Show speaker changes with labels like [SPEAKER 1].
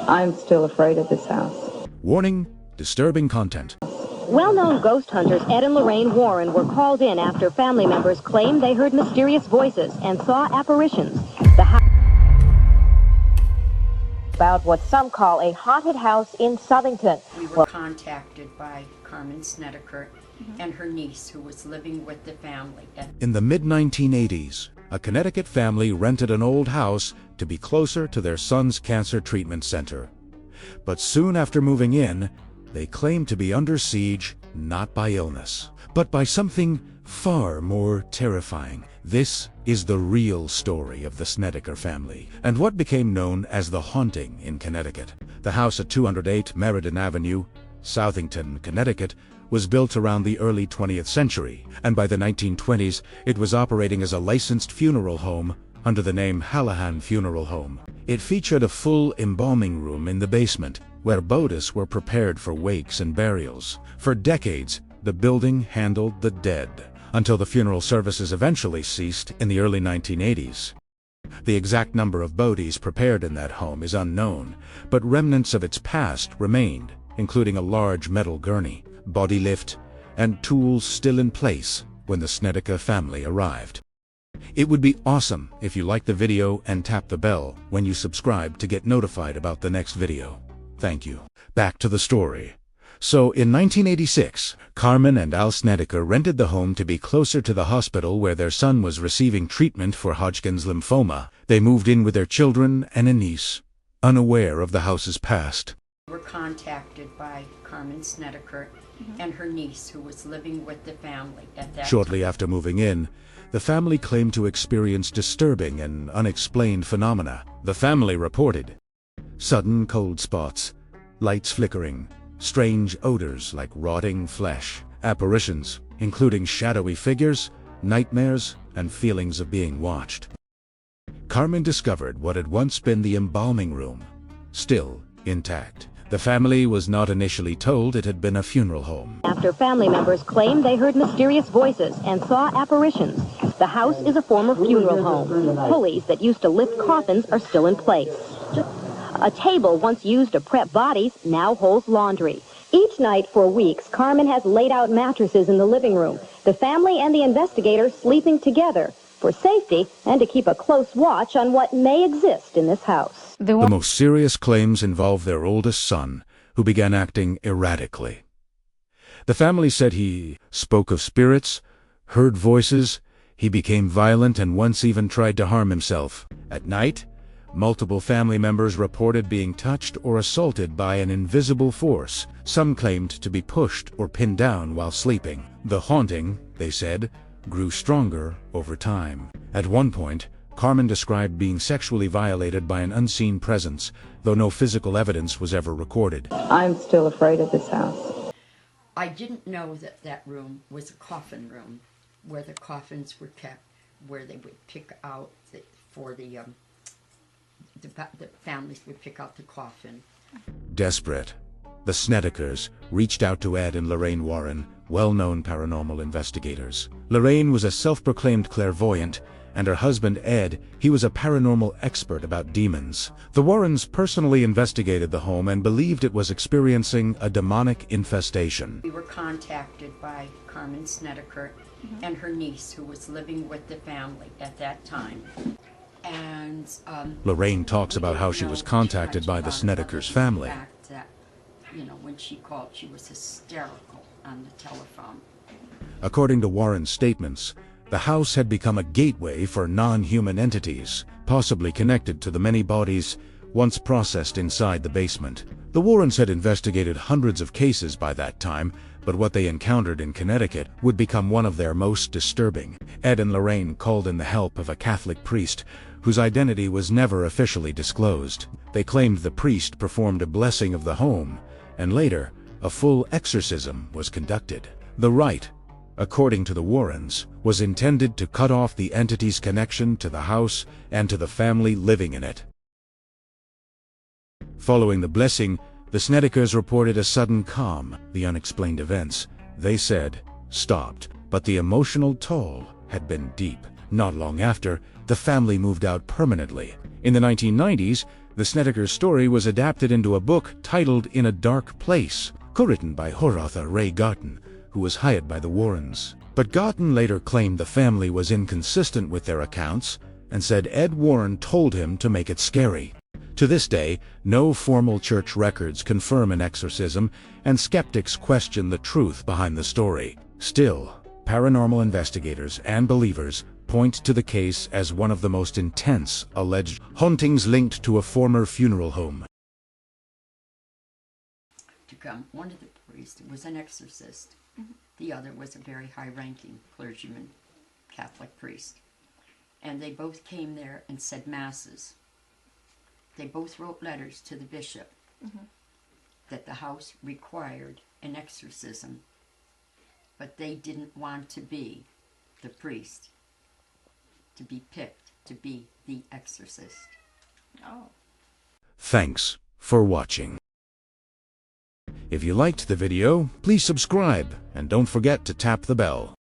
[SPEAKER 1] I'm still afraid of this house.
[SPEAKER 2] Warning: disturbing content.
[SPEAKER 3] Well-known ghost hunters Ed and Lorraine Warren were called in after family members claimed they heard mysterious voices and saw apparitions. About what some call a haunted house in Southington.
[SPEAKER 4] We were contacted by Carmen Snedeker and her niece, who was living with the family.
[SPEAKER 2] In the mid-1980s, a Connecticut family rented an old house to be closer to their son's cancer treatment center. But soon after moving in, they claimed to be under siege not by illness, but by something far more terrifying. This is the real story of the Snedeker family, and what became known as the haunting in Connecticut. The house at 208 Meriden Avenue, Southington, Connecticut, was built around the early 20th century, and by the 1920s it was operating as a licensed funeral home under the name Hallahan Funeral Home. It featured a full embalming room in the basement, where bodies were prepared for wakes and burials. For decades, the building handled the dead, until the funeral services eventually ceased in the early 1980s. The exact number of bodies prepared in that home is unknown, but remnants of its past remained, including a large metal gurney, body lift, and tools still in place when the Snedeker family arrived. It would be awesome if you liked the video and tap the bell when you subscribe to get notified about the next video. Thank you. Back to the story. So in 1986, Carmen and Al Snedeker rented the home to be closer to the hospital where their son was receiving treatment for Hodgkin's lymphoma. They moved in with their children and a niece, unaware of the house's past.
[SPEAKER 4] We were contacted by Carmen Snedeker and her niece, who was living with the family at that
[SPEAKER 2] Shortly
[SPEAKER 4] time.
[SPEAKER 2] after moving in, the family claimed to experience disturbing and unexplained phenomena. The family reported sudden cold spots, lights flickering, strange odors like rotting flesh, apparitions, including shadowy figures, nightmares, and feelings of being watched. Carmen discovered what had once been the embalming room, still intact. The family was not initially told it had been a funeral home.
[SPEAKER 3] After family members claimed they heard mysterious voices and saw apparitions. The house is a former funeral home. Pulleys that used to lift coffins are still in place. A table once used to prep bodies now holds laundry. Each night for weeks, Carmen has laid out mattresses in the living room. The family and the investigator sleeping together for safety and to keep a close watch on what may exist in this house.
[SPEAKER 2] The most serious claims involve their oldest son, who began acting erratically. The family said he spoke of spirits, heard voices, he became violent and once even tried to harm himself. At night, multiple family members reported being touched or assaulted by an invisible force. Some claimed to be pushed or pinned down while sleeping. The haunting, they said, grew stronger over time. At one point, Carmen described being sexually violated by an unseen presence, though no physical evidence was ever recorded.
[SPEAKER 1] I'm still afraid of this house.
[SPEAKER 4] I didn't know that that room was a coffin room, where the coffins were kept, where they would pick out the families would pick out the coffin.
[SPEAKER 2] Desperate, the Snedekers reached out to Ed and Lorraine Warren, well-known paranormal investigators. Lorraine was a self-proclaimed clairvoyant, and her husband Ed, he was a paranormal expert about demons. The Warrens personally investigated the home and believed it was experiencing a demonic infestation.
[SPEAKER 4] We were contacted by Carmen Snedeker and her niece, who was living with the family at that time. And
[SPEAKER 2] Lorraine talks about how she was contacted by the Snedekers family.
[SPEAKER 4] The fact that, when she called, she was hysterical on the telephone.
[SPEAKER 2] According to Warren's statements, the house had become a gateway for non-human entities, possibly connected to the many bodies once processed inside the basement. The Warrens had investigated hundreds of cases by that time, but what they encountered in Connecticut would become one of their most disturbing. Ed and Lorraine called in the help of a Catholic priest, whose identity was never officially disclosed. They claimed the priest performed a blessing of the home, and later, a full exorcism was conducted. The rite, according to the Warrens, was intended to cut off the entity's connection to the house and to the family living in it. Following the blessing, the Snedekers reported a sudden calm. The unexplained events, they said, stopped, but the emotional toll had been deep. Not long after, the family moved out permanently. In the 1990s, The Snedeker story was adapted into a book titled In a Dark Place, co-written by horror author Ray Garton, who was hired by the Warrens. But Garton later claimed the family was inconsistent with their accounts and said Ed Warren told him to make it scary. To this day, no formal church records confirm an exorcism, and skeptics question the truth behind the story. Still, paranormal investigators and believers point to the case as one of the most intense alleged hauntings linked to a former funeral home.
[SPEAKER 4] One of the priests was an exorcist. The other was a very high-ranking clergyman, Catholic priest. And they both came there and said masses. They both wrote letters to the bishop that the house required an exorcism, but they didn't want to be the priest, to be picked to be the exorcist.
[SPEAKER 5] Oh.
[SPEAKER 2] Thanks for watching. If you liked the video, please subscribe and don't forget to tap the bell.